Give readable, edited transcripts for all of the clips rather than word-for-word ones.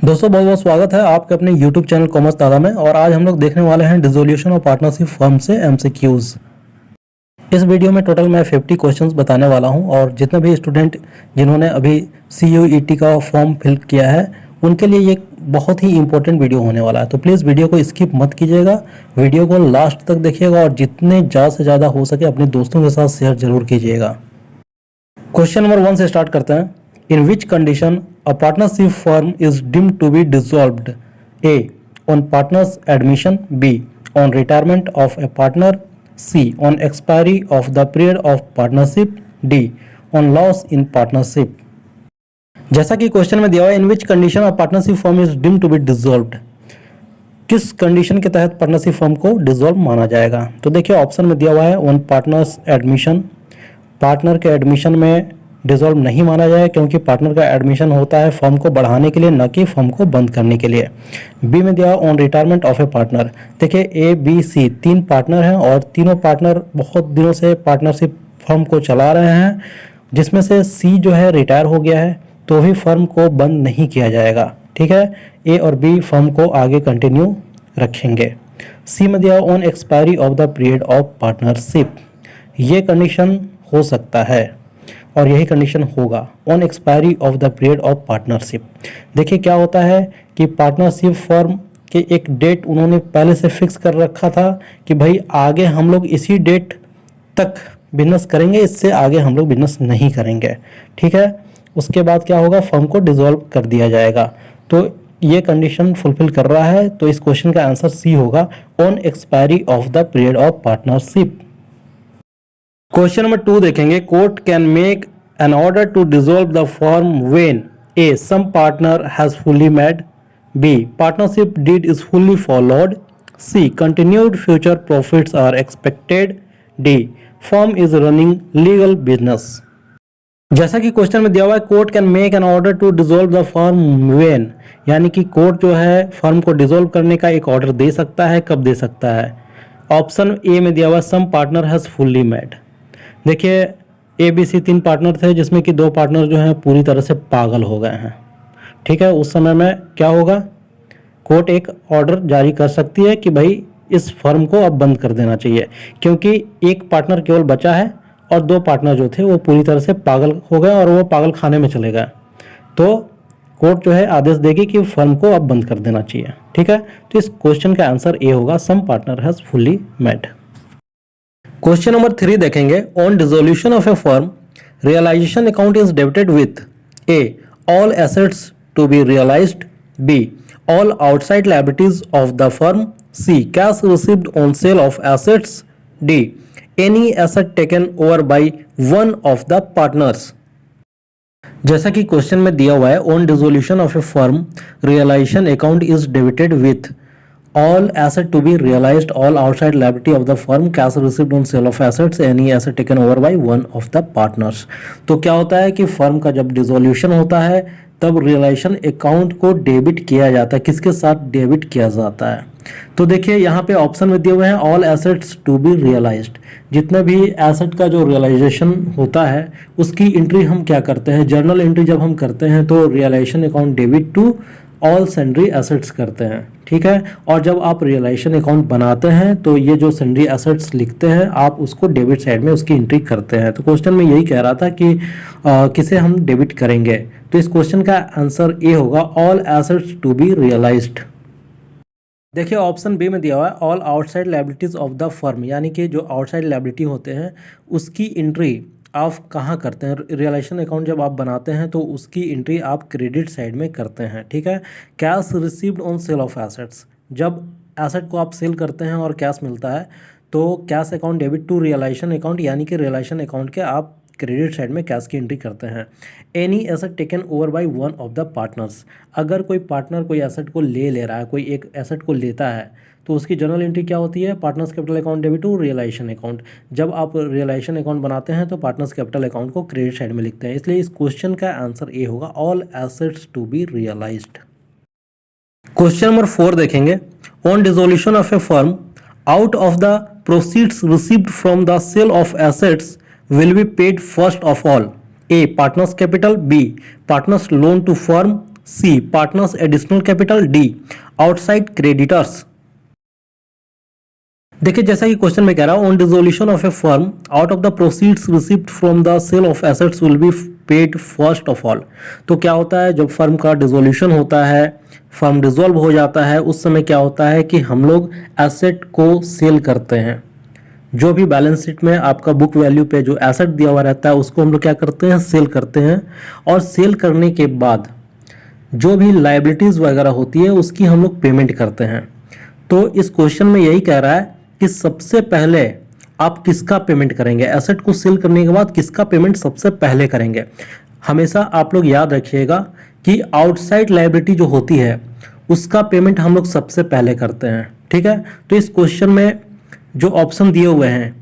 दोस्तों बहुत बहुत स्वागत है आपके अपने YouTube चैनल कॉमर्स दादा में। और आज हम लोग देखने वाले हैं डिसोल्यूशन ऑफ पार्टनरशिप फर्म से MCQs। इस वीडियो में टोटल मैं 50 क्वेश्चंस बताने वाला हूं और जितने भी स्टूडेंट जिन्होंने अभी CUET का फॉर्म फिल किया है उनके लिए ये बहुत ही इंपॉर्टेंट वीडियो होने वाला है। तो प्लीज़ वीडियो को स्किप मत कीजिएगा, वीडियो को लास्ट तक देखिएगा और जितने ज़्यादा से ज़्यादा हो सके अपने दोस्तों के साथ शेयर जरूर कीजिएगा। क्वेश्चन नंबर 1 से स्टार्ट करते हैं। In which condition a partnership firm is deemed to be dissolved? A. On partner's admission. B. On retirement of a partner. C. On expiry of the period of partnership. D. On loss in partnership. जैसा कि question में दिया हुआ है, in which condition a partnership firm is deemed to be dissolved? किस condition के तहत partnership firm को डिसॉल्व माना जाएगा? तो देखिए ऑप्शन में दिया हुआ है ऑन पार्टनर्स एडमिशन। पार्टनर के एडमिशन में डिसॉल्व नहीं माना जाए क्योंकि पार्टनर का एडमिशन होता है फर्म को बढ़ाने के लिए, न कि फर्म को बंद करने के लिए। बी में दिया on retirement of A partner. देखिए ABC 3 पार्टनर हैं और तीनों पार्टनर बहुत दिनों से पार्टनरशिप फर्म को चला रहे हैं, जिसमें से C जो है रिटायर हो गया है तो भी फर्म को बंद नहीं किया जाएगा। ठीक है, A और B फर्म को आगे कंटिन्यू रखेंगे। C में दिया on expiry of the period of partnership. ये कंडीशन हो सकता है और यही कंडीशन होगा on expiry of the period of partnership. देखिए क्या होता है कि पार्टनरशिप फर्म के एक डेट उन्होंने पहले से फिक्स कर रखा था कि भाई आगे हम लोग इसी डेट तक बिजनेस करेंगे, इससे आगे हम लोग बिजनेस नहीं करेंगे। ठीक है, उसके बाद क्या होगा, फर्म को डिसॉल्व कर दिया जाएगा। तो ये कंडीशन फुलफिल कर रहा है, तो इस क्वेश्चन का आंसर C होगा on expiry of the period of partnership. Question number 2 देखेंगे। Court can make an order to dissolve the firm when A. Some partner has fully made. B. Partnership deed is fully followed. C. Continued future profits are expected. D. Firm is running legal business. जैसा कि question में दिया हुआ है, court can make an order to dissolve the firm when, यानी कि court जो है फर्म को डिसॉल्व करने का एक ऑर्डर दे सकता है। कब दे सकता है? ऑप्शन A में दिया हुआ सम पार्टनर हैज फुली मेड। देखिए ABC 3 पार्टनर थे जिसमें कि 2 पार्टनर जो हैं पूरी तरह से पागल हो गए हैं। ठीक है, उस समय में क्या होगा, कोर्ट एक ऑर्डर जारी कर सकती है कि भाई इस फर्म को अब बंद कर देना चाहिए, क्योंकि एक पार्टनर केवल बचा है और 2 पार्टनर जो थे वो पूरी तरह से पागल हो गए और वो पागल खाने में चले गए। तो कोर्ट जो है आदेश देगी कि फर्म को अब बंद कर देना चाहिए। ठीक है, तो इस क्वेश्चन का आंसर A होगा, some partner has fully made. Question number 3 देखेंगे। On dissolution of a firm, realisation account is debited with A. All assets to be realised. B. All outside liabilities of the firm. C. Cash received on sale of assets. D. Any asset taken over by one of the partners. जैसा कि question में दिया हुआ है, on dissolution of a firm, realisation account is debited with all asset to be realized, all outside liability of the firm, cash received on sale of assets, any asset taken over by one of the partners। तो क्या होता है कि firm का जब dissolution होता है तब रियलाइजेशन अकाउंट को डेबिट किया जाता है। किसके साथ डेबिट किया जाता है? तो देखिए यहाँ पे ऑप्शन में दिए हुए हैं all assets to be realised. जितने भी एसेट का जो रियलाइजेशन होता है उसकी एंट्री हम क्या करते हैं, जर्नल एंट्री जब हम करते हैं तो realisation account debit to all sundry assets करते हैं। ठीक है, और जब आप रियलाइजेशन अकाउंट बनाते हैं तो ये जो सन्ड्री एसेट्स लिखते हैं आप उसको डेबिट साइड में उसकी एंट्री करते हैं। तो क्वेश्चन में यही कह रहा था कि किसे हम डेबिट करेंगे, तो इस क्वेश्चन का आंसर A होगा, all assets to be realised. देखिए ऑप्शन B में दिया हुआ है all outside liabilities of the firm, यानी कि जो आउटसाइड लायबिलिटी होते हैं उसकी एंट्री आप कहाँ करते हैं? रियलाइजेशन अकाउंट जब आप बनाते हैं तो उसकी एंट्री आप क्रेडिट साइड में करते हैं। ठीक है, cash received on sale of assets, जब एसेट को आप सेल करते हैं और कैश मिलता है तो cash account debit to realisation account, यानी कि रियलाइजेशन अकाउंट के आप क्रेडिट साइड में कैश की एंट्री करते हैं। Any asset taken over by one of the partners, अगर कोई पार्टनर कोई एसेट को ले रहा है, कोई एक एसेट को लेता है तो उसकी जनरल एंट्री क्या होती है? Partners capital account debit to realisation account. जब आप रियलाइजेशन अकाउंट बनाते हैं तो पार्टनर्स कैपिटल अकाउंट को क्रेडिट साइड में लिखते हैं, इसलिए इस क्वेश्चन का आंसर A होगा, all assets to be realised. Question number 4 देखेंगे। On dissolution of a firm, out of the proceeds received from the sale of assets will be paid first of all? A. Partners capital. B. Partners loan to firm. C partners additional capital, D outside creditors. देखिए जैसा कि question में कह रहा हूं, on dissolution of a firm out of the proceeds received from the sale of assets will be paid first of all. तो क्या होता है, जब फर्म का डिसोल्यूशन होता है, फर्म डिसॉल्व हो जाता है, उस समय क्या होता है कि हम लोग एसेट को सेल करते हैं। जो भी बैलेंस शीट में आपका बुक वैल्यू पे जो एसेट दिया हुआ रहता है उसको हम लोग क्या करते हैं, सेल करते हैं। और सेल करने के बाद जो भी लायबिलिटीज़ वगैरह होती है उसकी हम लोग पेमेंट करते हैं। तो इस क्वेश्चन में यही कह रहा है कि सबसे पहले आप किसका पेमेंट करेंगे, एसेट को सेल करने के बाद किसका पेमेंट सबसे पहले करेंगे। हमेशा आप लोग याद रखिएगा कि आउटसाइड लायबिलिटी जो होती है उसका पेमेंट हम लोग सबसे पहले करते हैं, ठीक है। तो इस क्वेश्चन में जो ऑप्शन दिए हुए हैं,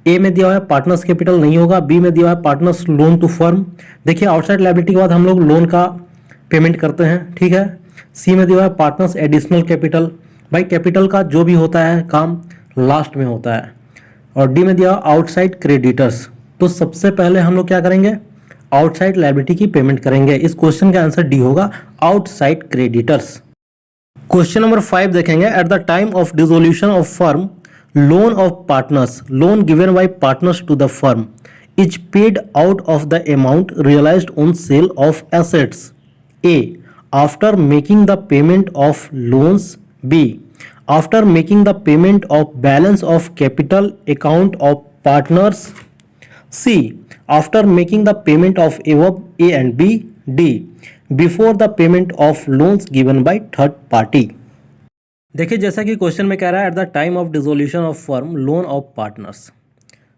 ए में दिया हुआ है पार्टनर्स कैपिटल नहीं होगा, बी में दिया हुआ है पार्टनर्स लोन टू फर्म। देखिए आउटसाइड लायबिलिटी के बाद हम लोग लोन का पेमेंट करते हैं, ठीक है। सी में दिया हुआ है पार्टनर्स एडिशनल कैपिटल, भाई कैपिटल का जो भी होता है काम लास्ट में होता है। और डी में दिया आउटसाइड क्रेडिटर्स। तो सबसे पहले हम लोग क्या करेंगे, आउटसाइड लायबिलिटी की पेमेंट करेंगे। इस क्वेश्चन का आंसर डी होगा, आउटसाइड क्रेडिटर्स। क्वेश्चन नंबर 5 देखेंगे, at the time of dissolution of firm loan of partners, loan given by partners to the firm is paid out of the amount realised on sale of assets. A after making the payment of loans, B after making the payment of balance of capital account of partners, C after making the payment of above A and B, D before the payment of loans given by third party। देखिए जैसा कि question में कह रहा है, at the time of dissolution of firm loan of partners,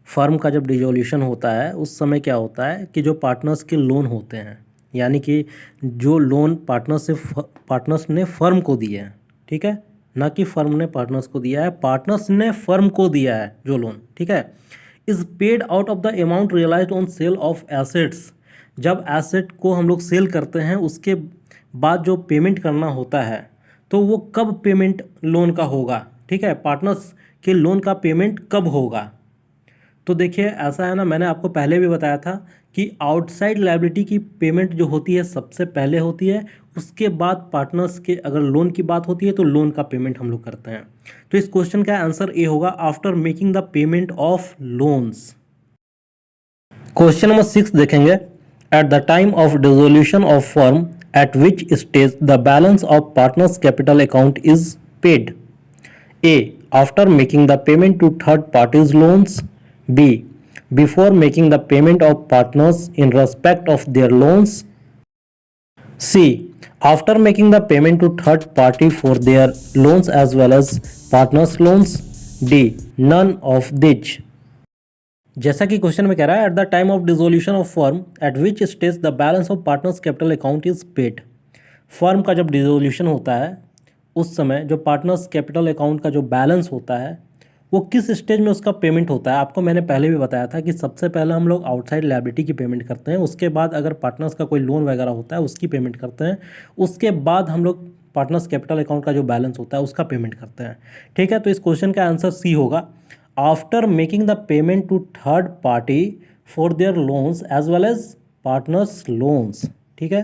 firm का जब dissolution होता है उस समय क्या होता है कि जो पार्टनर्स के लोन होते हैं, यानी कि जो लोन पार्टनर्स ने फर्म को दिए हैं, ठीक है, ना कि फर्म ने पार्टनर्स को दिया है, पार्टनर्स ने फर्म को दिया है जो लोन, ठीक है, is paid out of the amount realised on sale of assets. जब एसेट को हम लोग सेल करते हैं उसके बाद जो पेमेंट करना होता है तो वो कब पेमेंट लोन का होगा, ठीक है, पार्टनर्स के लोन का पेमेंट कब होगा। तो देखिए ऐसा है ना, मैंने आपको पहले भी बताया था कि आउटसाइड लायबिलिटी की पेमेंट जो होती है सबसे पहले होती है, उसके बाद पार्टनर्स के अगर लोन की बात होती है तो लोन का पेमेंट हम लोग करते हैं। तो इस क्वेश्चन का आंसर ए होगा, after making the payment of loans. Question number 6 देखेंगे, at the time of dissolution of firm at which stage the balance of partners capital account is paid. A after making the payment to third parties loans, B before making the payment of partners in respect of their loans, C after making the payment to third party for their loans as well as partners loans, D none of which। जैसा कि question में कह रहा है, at the time of dissolution of firm at which stage the balance of partners capital account is paid. Firm का जब dissolution होता है उस समय जो पार्टनर्स कैपिटल अकाउंट का जो बैलेंस होता है वो किस स्टेज में उसका पेमेंट होता है। आपको मैंने पहले भी बताया था कि सबसे पहले हम लोग आउटसाइड लायबिलिटी की पेमेंट करते हैं, उसके बाद अगर पार्टनर्स का कोई लोन वगैरह होता है उसकी पेमेंट करते हैं, उसके बाद हम लोग पार्टनर्स कैपिटल अकाउंट का जो बैलेंस होता है उसका पेमेंट करते हैं, ठीक है। तो इस क्वेश्चन का आंसर सी होगा, after making the payment to third party for their loans as well as partners loans, ठीक है।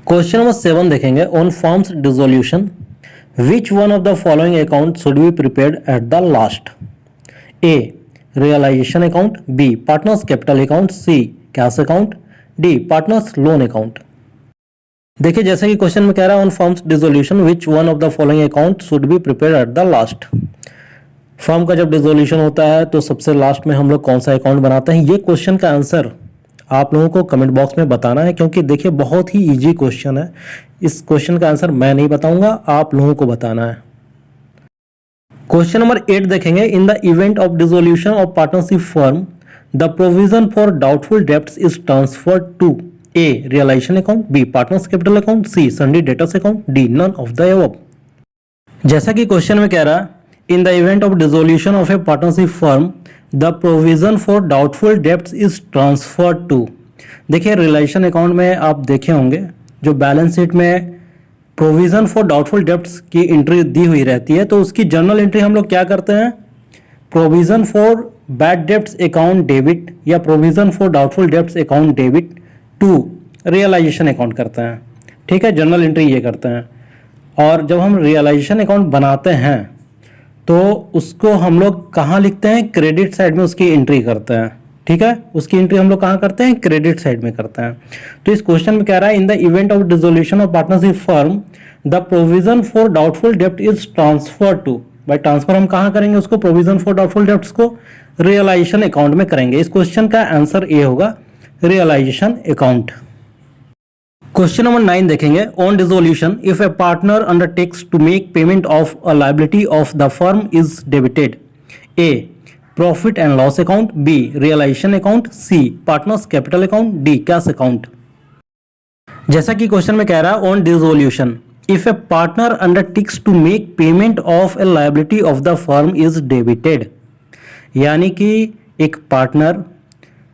क्वेश्चन नंबर 7 देखेंगे, on firms dissolution which one of the following accounts should be prepared at the last? A realization account, B partners capital account, C cash account, D partners loan account। देखिए जैसे कि question में कह रहा है, on firms dissolution which one of the following account should be prepared at the last। Firm का जब dissolution होता है तो सबसे लास्ट में हम लोग कौन सा अकाउंट बनाते हैं। ये क्वेश्चन का आंसर आप लोगों को कमेंट बॉक्स में बताना है, क्योंकि देखिए बहुत ही इजी क्वेश्चन है। इस क्वेश्चन का आंसर मैं नहीं बताऊंगा, आप लोगों को बताना है। क्वेश्चन नंबर 8 देखेंगे, in the event of dissolution of partnership firm the provision for doubtful debts is transferred to A realisation account, B partners capital account, C sundry debtors account, D none of the above. जैसा कि question में कह रहा है, in the event of dissolution of a partnership firm the provision for doubtful debts is transferred to. देखिए realisation account में आप देखे होंगे जो बैलेंस शीट में प्रोविजन फॉर डाउटफुल डेब्ट्स की एंट्री दी हुई रहती है, तो उसकी जर्नल एंट्री हम लोग क्या करते हैं, provision for bad debts account debit या provision for doubtful debts account debit to realisation account करते हैं। ठीक है, जर्नल एंट्री ये करते हैं। और जब हम रियलाइजेशन अकाउंट बनाते हैं तो उसको हम लोग कहाँ लिखते हैं, क्रेडिट साइड में उसकी एंट्री करते हैं। ठीक है, उसकी एंट्री हम लोग कहाँ करते हैं, क्रेडिट साइड में करते हैं। तो इस क्वेश्चन में कह रहा है in the event of dissolution of partnership firm the provision for doubtful डेब्ट is transfer to, by transfer हम कहाँ करेंगे उसको, प्रोविजन फॉर डाउटफुल डेब्ट्स को रियलाइजेशन अकाउंट में करेंगे। इस क्वेश्चन का आंसर ए होगा, रियलाइजेशन अकाउंट। क्वेश्चन नंबर 9 देखेंगे, on dissolution if a partner undertakes to make payment of a liability of the firm is debited, A profit and loss account, B realisation account, C partners capital account, D cash account. जैसा कि question में कह रहा है on dissolution if a partner undertakes to make payment of a liability of the firm is debited, यानी कि एक partner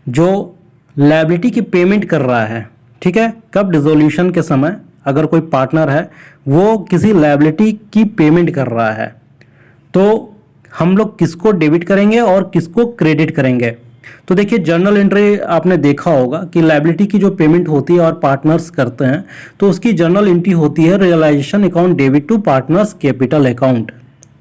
जो लायबिलिटी की पेमेंट कर रहा है, ठीक है, कब, डिसोल्यूशन के समय अगर कोई पार्टनर है वो किसी लायबिलिटी की पेमेंट कर रहा है तो हम लोग किसको डेबिट करेंगे और किसको क्रेडिट करेंगे। तो देखिए जर्नल एंट्री आपने देखा होगा कि लायबिलिटी की जो पेमेंट होती है और पार्टनर्स करते हैं तो उसकी जर्नल एंट्री होती है realisation account debit to partners capital account.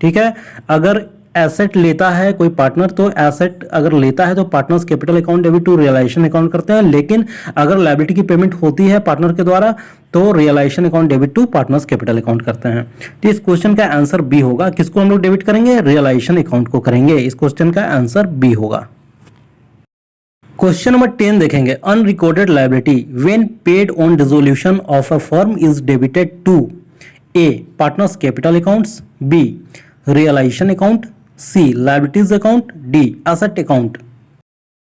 ठीक है, अगर एसेट लेता है कोई पार्टनर तो एसेट अगर लेता है तो partners capital account debit to realisation account करते हैं, लेकिन अगर लायबिलिटी की पेमेंट होती है पार्टनर के द्वारा तो realisation account debit to partners capital account करते हैं। तो इस क्वेश्चन का आंसर बी होगा, किसको हम लोग डेबिट करेंगे, रियलाइजेशन अकाउंट को करेंगे। इस क्वेश्चन का आंसर बी होगा। क्वेश्चन नंबर 10 देखेंगे, unrecorded liability when paid on dissolution of a firm is debited to, A partners capital accounts, B realisation account, C liabilities account, D asset account.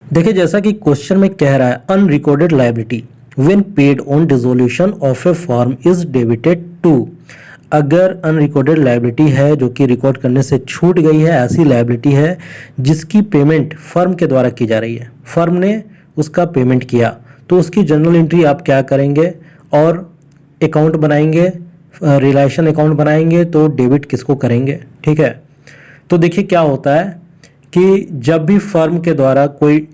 देखिए जैसा कि question में कह रहा है unrecorded liability when paid on dissolution of a firm is debited to, अगर unrecorded liability है जो कि रिकॉर्ड करने से छूट गई है, ऐसी लायबिलिटी है जिसकी पेमेंट फर्म के द्वारा की जा रही है, फर्म ने उसका पेमेंट किया तो उसकी जर्नल एंट्री आप क्या करेंगे और अकाउंट बनाएंगे, रियलाइजेशन अकाउंट बनाएंगे तो डेबिट किसको करेंगे। ठीक है, तो देखिए क्या होता है कि जब भी फर्म के द्वारा कोई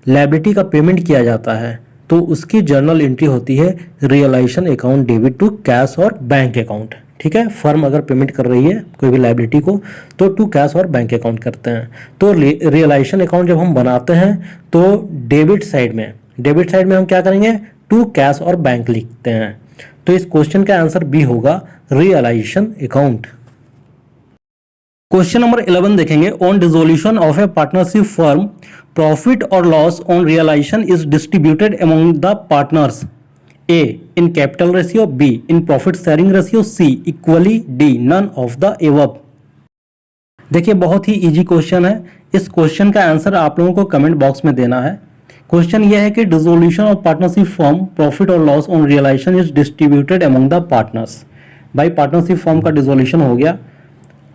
लायबिलिटी का पेमेंट किया जाता है तो उसकी जर्नल एंट्री होती है realisation account debit to cash और बैंक अकाउंट। ठीक है, फर्म अगर पेमेंट कर रही है कोई भी लायबिलिटी को तो टू कैश और बैंक अकाउंट करते हैं। तो रियलाइजेशन अकाउंट जब हम बनाते हैं तो डेबिट साइड में हम क्या करेंगे, टू कैश और बैंक लिखते हैं। तो इस क्वेश्चन का आंसर बी होगा, रियलाइजेशन अकाउंट। क्वेश्चन नंबर 11 देखेंगे, on dissolution of a partnership firm profit और loss on realisation is distributed among the partners, A in capital ratio, B in profit sharing ratio, C equally, D none of the above. देखिए बहुत ही easy question है, इस question का answer आप लोगों को comment box में देना है। क्वेश्चन यह है कि dissolution of partnership firm profit और loss on realisation is distributed among the partners. भाई पार्टनरशिप फर्म का डिसोल्यूशन हो गया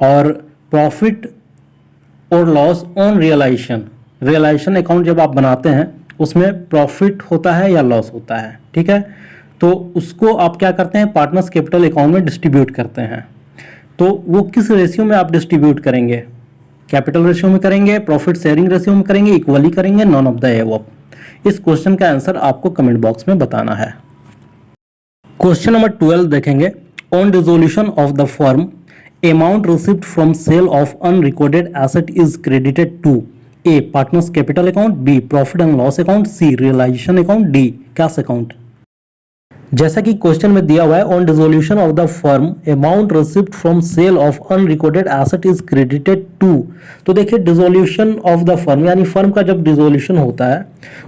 और प्रॉफिट और लॉस ऑन रियलाइजेशन अकाउंट जब आप बनाते हैं उसमें प्रॉफिट होता है या लॉस होता है। ठीक है, तो उसको आप क्या करते हैं, पार्टनर्स कैपिटल अकाउंट में डिस्ट्रीब्यूट करते हैं। तो वो किस रेशियो में आप डिस्ट्रीब्यूट करेंगे, कैपिटल रेशियो में करेंगे, प्रॉफिट शेयरिंग रेशियो में करेंगे, इक्वली करेंगे, नॉन ऑफ द एबव। इस क्वेश्चन का आंसर आपको कमेंट बॉक्स में बताना है। क्वेश्चन नंबर 12 देखेंगे, on dissolution of the firm amount received from sale of unrecorded asset is credited to, A partners capital account, B profit and loss account, C realization account, D cash account। जैसा कि question में दिया हुआ है, on dissolution of the firm amount received from sale of unrecorded asset is credited to. तो देखिए dissolution of the firm यानी firm का जब डिसोल्यूशन होता है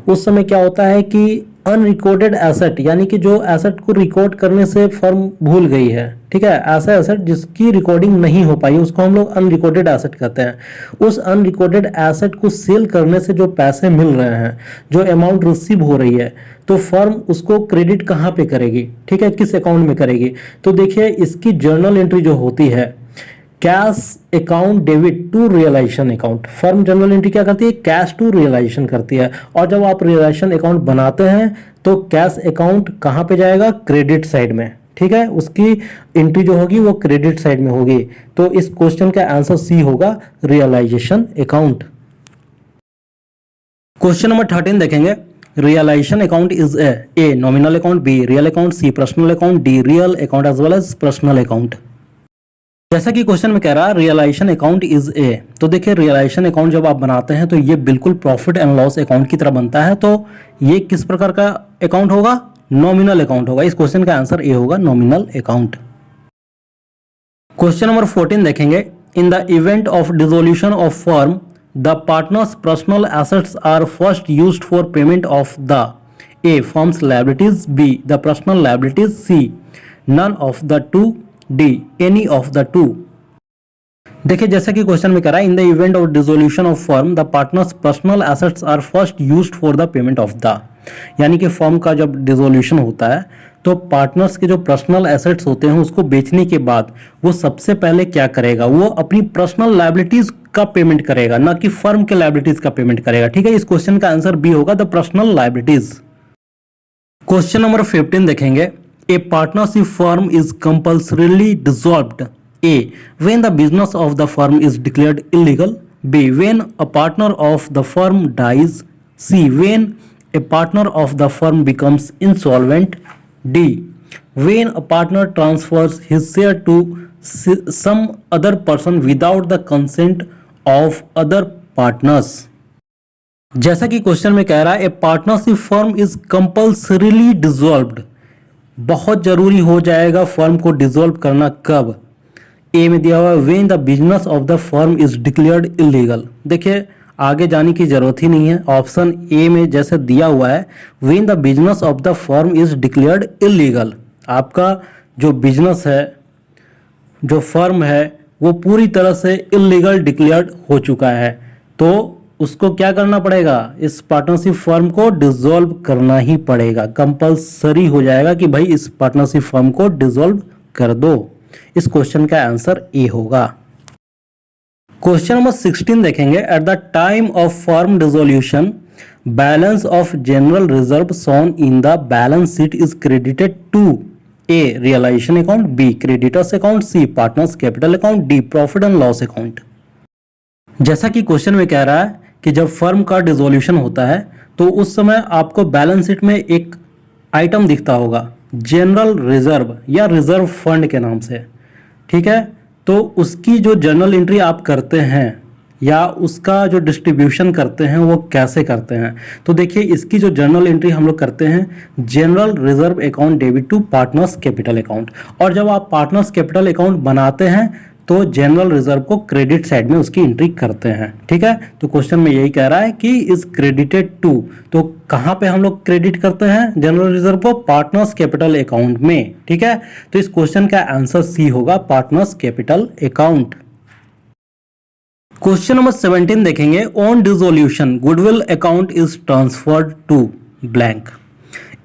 उस समय क्या होता है कि अनरिकॉर्डेड एसेट यानी कि जो एसेट को रिकॉर्ड करने से फर्म भूल गई है, ठीक है, ऐसा एसेट जिसकी रिकॉर्डिंग नहीं हो पाई उसको हम लोग अनरिकॉर्डेड एसेट कहते हैं। उस अनरिकॉर्डेड एसेट को सेल करने से जो पैसे मिल रहे हैं, जो अमाउंट रिसीव हो रही है, तो फर्म उसको क्रेडिट कहाँ पे करेगी, ठीक है, किस अकाउंट में करेगी। तो देखिए इसकी जर्नल एंट्री जो होती है cash account debit to realisation account, firm journal entry क्या करती है, कैश टू रियलाइजेशन करती है। और जब आप रियलाइजेशन अकाउंट बनाते हैं तो कैश अकाउंट कहाँ पे जाएगा, क्रेडिट साइड में, ठीक है, उसकी एंट्री जो होगी वो क्रेडिट साइड में होगी। तो इस क्वेश्चन का आंसर सी होगा, रियलाइजेशन अकाउंट। क्वेश्चन नंबर 13 देखेंगे, realization account is A nominal account, B real account, C personal account, D real account as well as personal account। जैसा कि क्वेश्चन में कह रहा है रियलाइजेशन अकाउंट इज ए, तो देखिए रियलाइजेशन अकाउंट जब आप बनाते हैं तो ये बिल्कुल प्रॉफिट एंड लॉस अकाउंट की तरह बनता है। तो ये किस प्रकार का अकाउंट होगा? नॉमिनल अकाउंट होगा। इस क्वेश्चन का आंसर ए होगा, नॉमिनल अकाउंट। क्वेश्चन नंबर 14 देखेंगे। In the event of dissolution of firm the partners personal assets are first used for payment of the A firms liabilities, B the personal liabilities, C none of the two, D any of the two. देखिए जैसे कि question में कह रहा है in the event of dissolution of firm the partners personal assets are first used for the payment of the, यानी कि firm का जब डिसोल्यूशन होता है तो पार्टनर्स के जो पर्सनल एसेट्स होते हैं उसको बेचने के बाद वो सबसे पहले क्या करेगा? वो अपनी पर्सनल लायबिलिटीज का पेमेंट करेगा, ना कि फर्म के लायबिलिटीज का पेमेंट करेगा। ठीक है, इस क्वेश्चन का आंसर बी होगा, the personal liabilities. Question number 15 देखेंगे। A partnership firm is compulsorily dissolved. A. When the business of the firm is declared illegal. B. When a partner of the firm dies. C. When a partner of the firm becomes insolvent. D. When a partner transfers his share to some other person without the consent of other partners. जैसा कि question में कह रहा है, ए partnership firm is compulsorily dissolved, बहुत जरूरी हो जाएगा फर्म को डिसॉल्व करना। कब? ए में दिया हुआ है when the business of the firm is declared illegal. देखिए आगे जाने की जरूरत ही नहीं है, ऑप्शन ए में जैसे दिया हुआ है when the business of the firm is declared illegal, आपका जो बिजनेस है, जो फर्म है, वो पूरी तरह से इलीगल डिक्लेयर्ड हो चुका है, तो उसको क्या करना पड़ेगा? इस पार्टनरशिप फर्म को डिसॉल्व करना ही पड़ेगा, कंपलसरी हो जाएगा कि भाई इस पार्टनरशिप फर्म को डिसॉल्व कर दो। इस क्वेश्चन का आंसर ए होगा। क्वेश्चन नंबर 16 देखेंगे। At the time of firm dissolution balance of general reserve shown in the balance sheet is credited to A realisation account, B creditors account, C partners capital account, D profit and loss account. जैसा कि question में कह रहा है कि जब firm का dissolution होता है तो उस समय आपको बैलेंस शीट में एक आइटम दिखता होगा जनरल रिजर्व या रिजर्व फंड के नाम से। ठीक है, तो उसकी जो जर्नल एंट्री आप करते हैं या उसका जो डिस्ट्रीब्यूशन करते हैं वो कैसे करते हैं? तो देखिए इसकी जो जर्नल एंट्री हम लोग करते हैं general reserve account debit to partners capital account, और जब आप पार्टनर्स कैपिटल अकाउंट बनाते हैं तो जनरल रिजर्व को क्रेडिट साइड में उसकी एंट्री करते हैं। ठीक है, तो क्वेश्चन में यही कह रहा है कि इज क्रेडिटेड टू, तो कहां पे हम लोग क्रेडिट करते हैं जनरल रिजर्व को? पार्टनर्स कैपिटल अकाउंट में। ठीक है, तो इस क्वेश्चन का आंसर सी होगा, partners capital account. Question number 17 देखेंगे। On dissolution goodwill account is transferred to blank.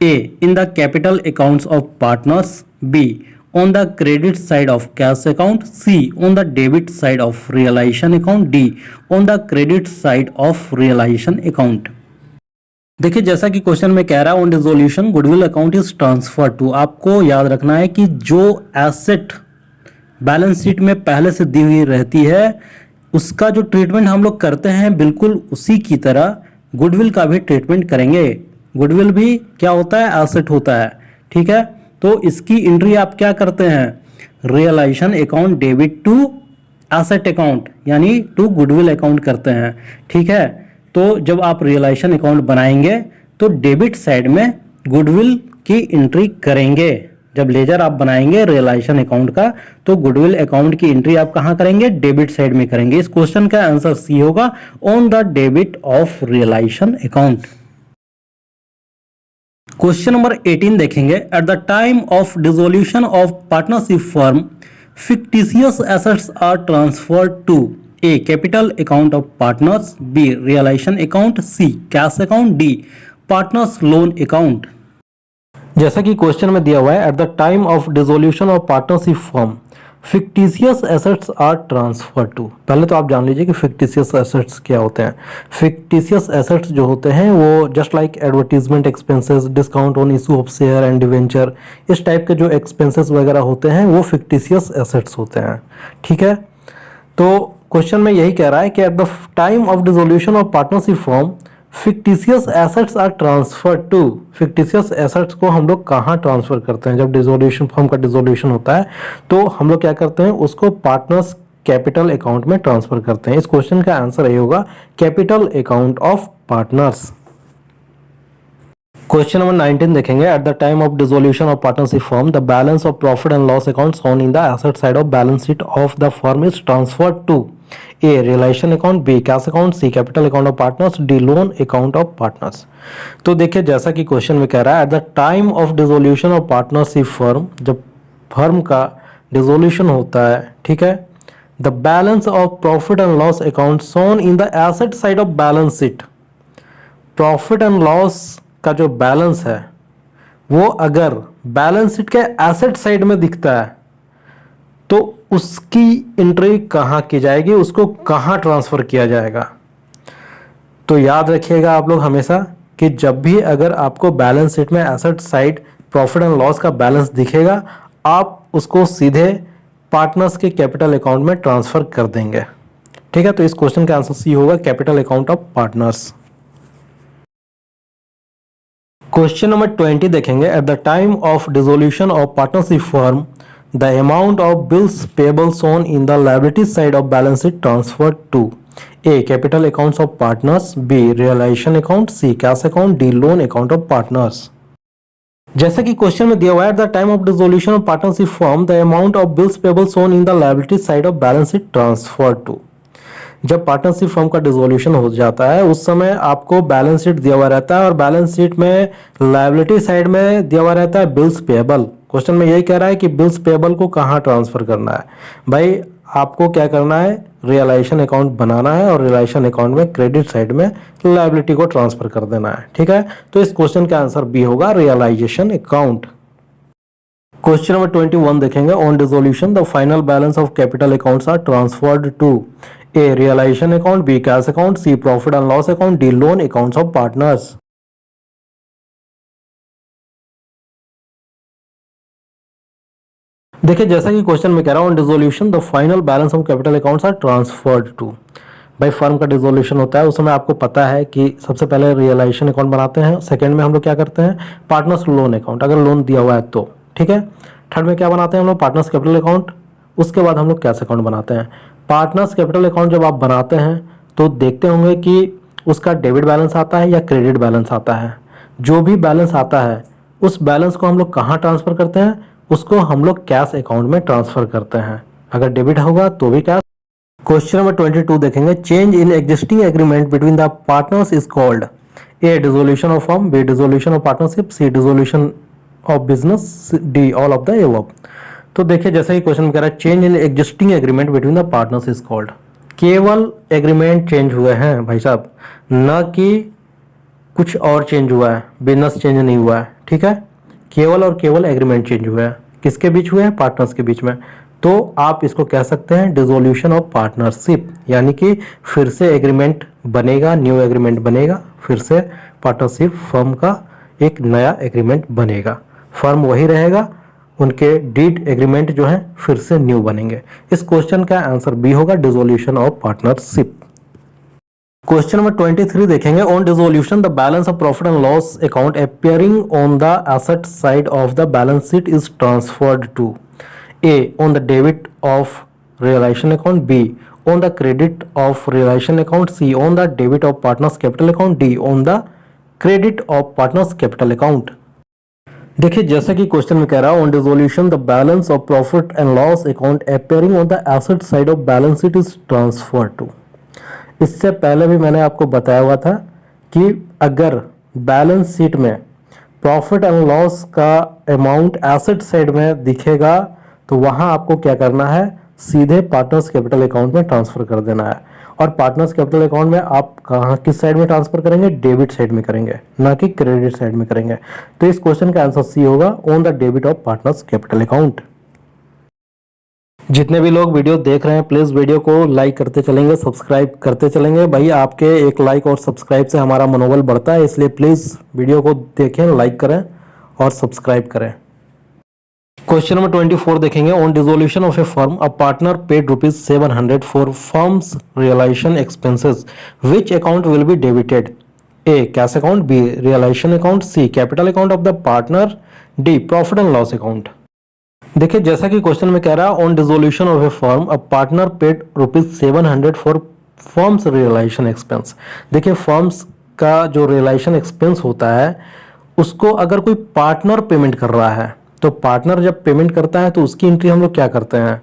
A in the capital accounts of partners, B on the credit side of cash account, C on the debit side of realization account, D on the credit side of realization account। देखिए जैसा कि question में कह रहा है on dissolution goodwill account is transfer to, आपको याद रखना है कि जो एसेट बैलेंस शीट में पहले से दी हुई रहती है उसका जो ट्रीटमेंट हम लोग करते हैं बिल्कुल उसी की तरह गुडविल का भी ट्रीटमेंट करेंगे। गुडविल भी क्या होता है? एसेट होता है। ठीक है, तो इसकी एंट्री आप क्या करते हैं? Realisation account debit to asset account यानी टू गुडविल अकाउंट करते हैं। ठीक है, तो जब आप रियलाइजेशन अकाउंट बनाएंगे तो डेबिट साइड में गुडविल की एंट्री करेंगे। जब लेजर आप बनाएंगे रियलाइजेशन अकाउंट का तो गुडविल अकाउंट की एंट्री आप कहां करेंगे? डेबिट साइड में करेंगे। इस क्वेश्चन का आंसर सी होगा, on the debit of realisation account. Question number 18 देखेंगे। At the time of dissolution of partnership firm fictitious assets are transferred to A capital account of partners, B realisation account, C cash account, D partners loan account. जैसा कि question में दिया हुआ है at the time of dissolution of partnership firm fictitious assets are transfer to. पहले तो आप जान लीजिए कि फिक्टिशियस एसेट्स क्या होते हैं। फिक्टिशियस एसेट्स जो होते हैं वो just like advertisement expenses, discount on issue of share and debenture, इस टाइप के जो एक्सपेंसेस वगैरह होते हैं वो फिक्टिशियस एसेट्स होते हैं। ठीक है, तो क्वेश्चन में यही कह रहा है कि at the time of dissolution of partnership firm fictitious assets are transfer to, fictitious assets को हम लोग कहाँ ट्रांसफर करते हैं? जब डिसोल्यूशन फर्म का डिसोल्यूशन होता है तो हम लोग क्या करते हैं, उसको पार्टनर्स कैपिटल अकाउंट में ट्रांसफर करते हैं। इस क्वेश्चन का आंसर ये होगा capital account of partners. Question number 19 देखेंगे। At the time of dissolution of partnership firm the balance of profit and loss account shown in the asset side of balance sheet of the firm is transferred to A realisation account, B cash account, C capital account of partners, D loan account of partners. तो देखिए जैसा कि question में कह रहा है at the time of dissolution of partnership firm, जब firm का डिसोल्यूशन होता है, ठीक है, the balance of profit and loss account shown in the asset side of balance sheet, profit and loss का जो बैलेंस है वो अगर बैलेंस शीट के एसेट साइड में दिखता है तो उसकी एंट्री कहाँ की जाएगी, उसको कहाँ ट्रांसफर किया जाएगा? तो याद रखिएगा आप लोग हमेशा कि जब भी अगर आपको बैलेंस शीट में asset side profit and loss का बैलेंस दिखेगा, आप उसको सीधे पार्टनर्स के कैपिटल अकाउंट में ट्रांसफर कर देंगे। ठीक है, तो इस क्वेश्चन का आंसर सी होगा capital account of partners. Question number 20 देखेंगे। At the time of dissolution of partnership firm the amount of bills payable shown in the liability side of balance sheet transferred to A capital accounts of partners, B realisation account, C cash account, D loan account of partners. जैसा कि question में दिया हुआ है at the time of dissolution of partnership firm the amount of bills payable shown in the liability side of balance sheet transferred to. जब partnership firm का dissolution हो जाता है उस समय आपको बैलेंस शीट दिया हुआ रहता है और बैलेंस शीट में लायबिलिटी साइड में दिया हुआ रहता है बिल्स पेबल। क्वेश्चन में यही कह रहा है कि बिल्स पेबल को कहाँ ट्रांसफर करना है। भाई आपको क्या करना है, रियलाइजेशन अकाउंट बनाना है और रियलाइजेशन अकाउंट में क्रेडिट साइड में लायबिलिटी को ट्रांसफर कर देना है। ठीक है, तो इस क्वेश्चन का आंसर बी होगा रियलाइजेशन अकाउंट। क्वेश्चन नंबर 21 देखेंगे। On dissolution the final balance of capital accounts are transferred to A realisation account, B cash account, C profit and loss account, D loan accounts of partners. देखिए जैसा कि question में कह रहा हूं on dissolution the final balance of capital accounts are transferred to. भाई firm का dissolution होता है उस समय आपको पता है कि सबसे पहले रियलाइजेशन अकाउंट बनाते हैं, सेकंड में हम लोग क्या करते हैं पार्टनर्स लोन अकाउंट, अगर लोन दिया हुआ है तो, ठीक है। थर्ड में क्या बनाते हैं हम लोग पार्टनर्स कैपिटल अकाउंट, उसके बाद हम लोग कैश अकाउंट बनाते हैं। पार्टनर्स कैपिटल अकाउंट जब आप बनाते हैं तो देखते होंगे कि उसका डेबिट बैलेंस आता है या क्रेडिट बैलेंस आता है। जो भी बैलेंस आता है उस बैलेंस को हम लोग कहाँ ट्रांसफर करते हैं, उसको हम लोग कैश अकाउंट में ट्रांसफर करते हैं। अगर डेबिट होगा तो भी कैश। क्वेश्चन नंबर 22 देखेंगे। Change in existing agreement between the partners is called A dissolution of firm, B dissolution of partnership, C dissolution of business, D all of the above. तो देखिए जैसे ही क्वेश्चन में कह रहा है change in existing agreement between the partners is called, केवल agreement change हुए हैं भाई साहब, न कि कुछ और चेंज हुआ है, बिजनेस चेंज नहीं हुआ है। ठीक है, केवल और केवल एग्रीमेंट चेंज हुआ है। किसके बीच हुए हैं, पार्टनर्स के बीच में। तो आप इसको कह सकते हैं डिसोल्यूशन ऑफ पार्टनरशिप, यानी कि फिर से एग्रीमेंट बनेगा, न्यू एग्रीमेंट बनेगा, फिर से पार्टनरशिप फर्म का एक नया एग्रीमेंट बनेगा। फर्म वही रहेगा, उनके डीड एग्रीमेंट जो है फिर से न्यू बनेंगे। इस क्वेश्चन का आंसर बी होगा dissolution of partnership. Question number 23 देखेंगे। On dissolution the balance of profit and loss account appearing on the asset side of the balance sheet is transferred to A on the debit of realisation account, B on the credit of realisation account, C on the debit of partners capital account, D on the credit of partners capital account. देखिए जैसा कि question में कह रहा है on dissolution the balance of profit and loss account appearing on the asset side of balance sheet is transferred to. इससे पहले भी मैंने आपको बताया हुआ था कि अगर बैलेंस शीट में प्रॉफिट एंड लॉस का अमाउंट एसेट साइड में दिखेगा तो वहां आपको क्या करना है, सीधे पार्टनर्स कैपिटल अकाउंट में ट्रांसफर कर देना है। और पार्टनर्स कैपिटल अकाउंट में आप कहाँ किस साइड में ट्रांसफर करेंगे, डेबिट साइड में करेंगे, ना कि क्रेडिट साइड में करेंगे। तो इस क्वेश्चन का आंसर सी होगा on the debit of partners capital account. जितने भी लोग वीडियो देख रहे हैं प्लीज वीडियो को लाइक करते चलेंगे, सब्सक्राइब करते चलेंगे। भाई आपके एक लाइक और सब्सक्राइब से हमारा मनोबल बढ़ता है, इसलिए प्लीज वीडियो को देखें, लाइक करें और सब्सक्राइब करें। क्वेश्चन नंबर 24 देखेंगे। On dissolution of a firm a partner paid ₹700 for firms realisation expenses, which account will be debited A cash account, B realisation account, C capital account of the partner, D profit and loss account. देखिए जैसा कि question में कह रहा है, on dissolution of a firm a partner paid ₹700 for firms realisation expense. देखिए firms का जो रियलाइजेशन एक्सपेंस होता है उसको अगर कोई पार्टनर पेमेंट कर रहा है तो पार्टनर जब पेमेंट करता है तो उसकी एंट्री हम लोग क्या करते हैं,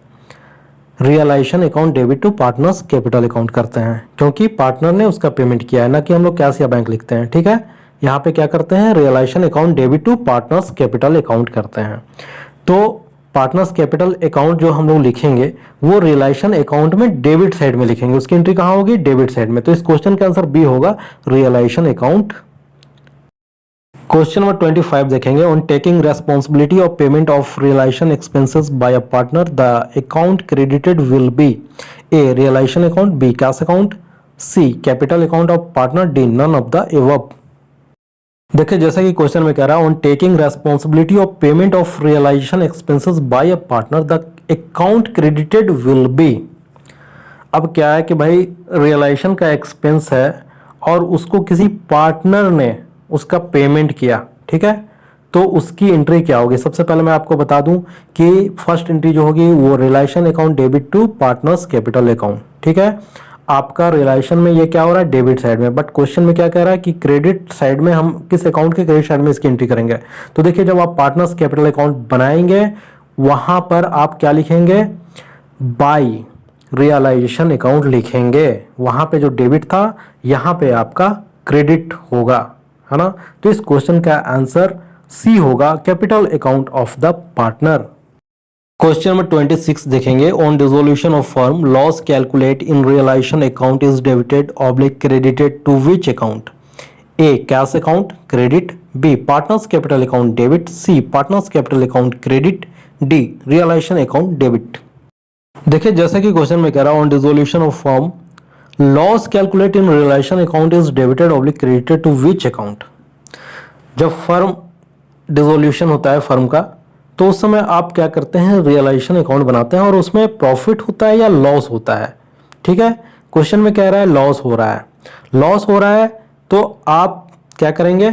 realisation account debit to partners capital account करते हैं, क्योंकि पार्टनर ने उसका पेमेंट किया है, ना कि हम लोग कैश या बैंक लिखते हैं। ठीक है, यहाँ पे क्या करते हैं, realisation account debit to partners capital account करते हैं। तो पार्टनर्स कैपिटल अकाउंट जो हम लोग लिखेंगे वो रियलाइजेशन अकाउंट में डेबिट साइड में लिखेंगे, उसकी एंट्री कहाँ होगी, डेबिट साइड में। तो इस क्वेश्चन का आंसर बी होगा, रियलाइजेशन अकाउंट। क्वेश्चन नंबर 25 देखेंगे, on taking responsibility of payment of realisation expenses by a partner the account credited will be A realisation account, B cash account, C capital account of partner, D none of the above. देखिए जैसा कि question में कह रहा है, on taking responsibility of payment of realisation expenses by a partner the account credited will be. अब क्या है कि भाई रियलाइजेशन का एक्सपेंस है और उसको किसी पार्टनर ने उसका पेमेंट किया, ठीक है, तो उसकी एंट्री क्या होगी। सबसे पहले मैं आपको बता दूं कि फर्स्ट एंट्री जो होगी वो realisation account debit to partners capital account. ठीक है, आपका रियलाइजेशन में ये क्या हो रहा है, डेबिट साइड में, बट क्वेश्चन में क्या कह रहा है कि क्रेडिट साइड में हम किस अकाउंट के क्रेडिट साइड में इसकी एंट्री करेंगे। तो देखिए जब आप पार्टनर्स कैपिटल अकाउंट बनाएंगे वहां पर आप क्या लिखेंगे, बाय रियलाइजेशन अकाउंट लिखेंगे, वहां पे जो डेबिट था यहां पे आपका क्रेडिट होगा, है ना। तो इस क्वेश्चन का आंसर सी होगा, capital account of the partner. Question number 26 देखेंगे, on dissolution of firm loss calculate in realisation account is debited oblique credited to which account, A cash account credit, B partners capital account debit, C partners capital account credit, D realisation account debit. देखिए जैसे कि question में कह रहा है, on dissolution of firm loss calculate in realisation account is debited oblique credited to which account. जब firm dissolution होता है फर्म का तो उस समय आप क्या करते हैं, रियलाइजेशन अकाउंट बनाते हैं और उसमें प्रॉफिट होता है या लॉस होता है। ठीक है, क्वेश्चन में कह रहा है लॉस हो रहा है, लॉस हो रहा है तो आप क्या करेंगे,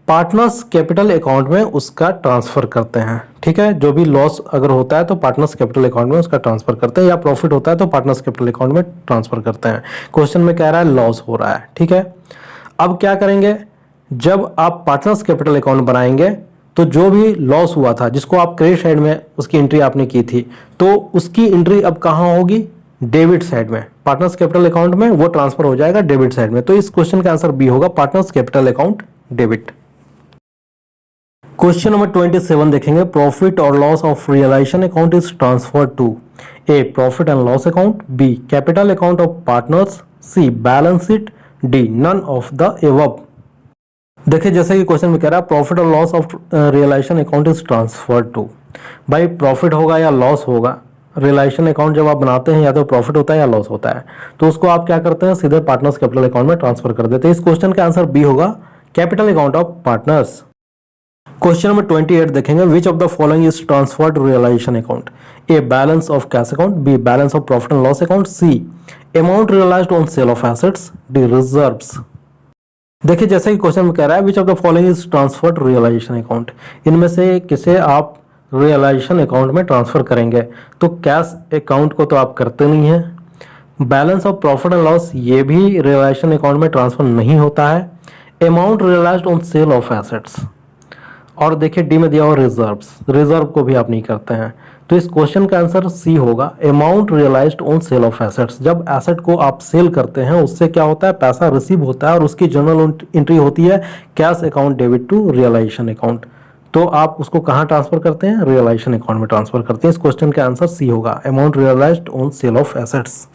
पार्टनर्स कैपिटल अकाउंट में उसका ट्रांसफर करते हैं। ठीक है, जो भी लॉस अगर होता है तो पार्टनर्स कैपिटल अकाउंट में उसका ट्रांसफर करते हैं, या प्रॉफिट होता है तो पार्टनर्स कैपिटल अकाउंट में ट्रांसफर करते हैं। क्वेश्चन में कह रहा है लॉस हो रहा है। ठीक है, अब क्या करेंगे, जब आप पार्टनर्स कैपिटल अकाउंट बनाएंगे तो जो भी लॉस हुआ था जिसको आप क्रेडिट साइड में उसकी एंट्री आपने की थी तो उसकी एंट्री अब कहां होगी, डेबिट साइड में, पार्टनर्स कैपिटल अकाउंट में वो ट्रांसफर हो जाएगा डेबिट साइड में। तो इस क्वेश्चन का आंसर बी होगा, partners capital account debit. Question number 27 देखेंगे, प्रॉफिट और loss of realisation account is transfer to A profit and loss account, B capital account of partners, C balance sheet, D none of the above. देखिए जैसे कि question में कह रहा है, profit और loss of realisation account is transfer to, भाई profit होगा या लॉस होगा, रियलाइजेशन अकाउंट जब आप बनाते हैं या तो प्रॉफिट होता है या लॉस होता है, तो उसको आप क्या करते हैं, सीधे पार्टनर्स कैपिटल अकाउंट में ट्रांसफर कर देते हैं। इस क्वेश्चन का आंसर बी होगा, capital account of partners. Question number 28 देखेंगे, which of the following is transferred to realisation account, A balance of cash account, B balance of profit and loss account, C amount realised on sale of assets, D reserves. देखिए जैसे कि question में कह रहा है, which of the following is transferred to realisation account, इनमें से किसे आप रियलाइजेशन अकाउंट में ट्रांसफर करेंगे। तो कैश अकाउंट को तो आप करते नहीं हैं, balance of profit and loss ये भी रियलाइजेशन अकाउंट में ट्रांसफर नहीं होता है, amount realised on sale of assets, और देखिए डी में दिया हुआ रिजर्व्स, रिजर्व को भी आप नहीं करते हैं। तो इस क्वेश्चन का आंसर सी होगा, amount realised on sale of assets. जब एसेट को आप सेल करते हैं उससे क्या होता है, पैसा रिसीव होता है और उसकी जनरल एंट्री होती है cash account debit to realisation account. तो आप उसको कहाँ ट्रांसफर करते हैं, रियलाइजेशन अकाउंट में ट्रांसफर करते हैं। इस क्वेश्चन का आंसर सी होगा, amount realised on sale of assets.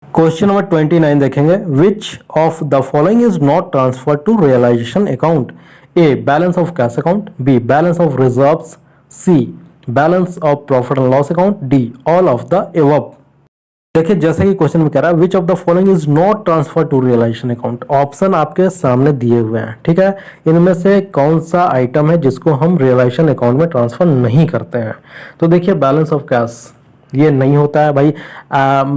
Question number 29 देखेंगे, which of the following is not transfer to realisation account, A balance of cash account, B balance of reserves, C balance of profit and loss account, D all of the above. देखिए जैसे कि question में कह रहा है, which of the following is not transfer to realisation account, option आपके सामने दिए हुए हैं। ठीक है, इनमें से कौन सा आइटम है जिसको हम रियलाइजेशन अकाउंट में ट्रांसफर नहीं करते हैं। तो देखिए बैलेंस ऑफ कैश, ये नहीं होता है भाई।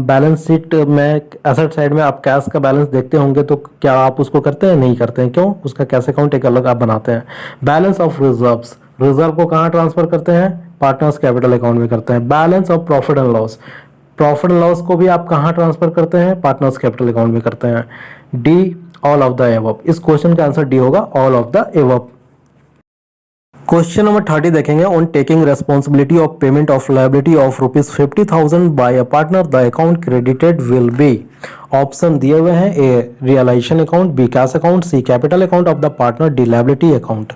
बैलेंस शीट में एसेट साइड में आप कैश का बैलेंस देखते होंगे, तो क्या आप उसको करते हैं? नहीं करते हैं। क्यों? उसका कैश अकाउंट एक अलग आप बनाते हैं। बैलेंस ऑफ रिजर्व्स, रिजर्व को कहाँ ट्रांसफर करते हैं? पार्टनर्स कैपिटल अकाउंट में करते हैं। Balance of profit and loss, profit and loss को भी आप कहाँ ट्रांसफर करते हैं? पार्टनर्स कैपिटल अकाउंट में करते हैं। D, all of the above. इस क्वेश्चन का आंसर डी होगा, all of the above. Question number 30 देखेंगे। On taking responsibility of payment of liability of ₹50,000 by a partner, the account credited will be. Option दिए हुए हैं, A realisation account, B cash account, C capital account of the partner, D liability account.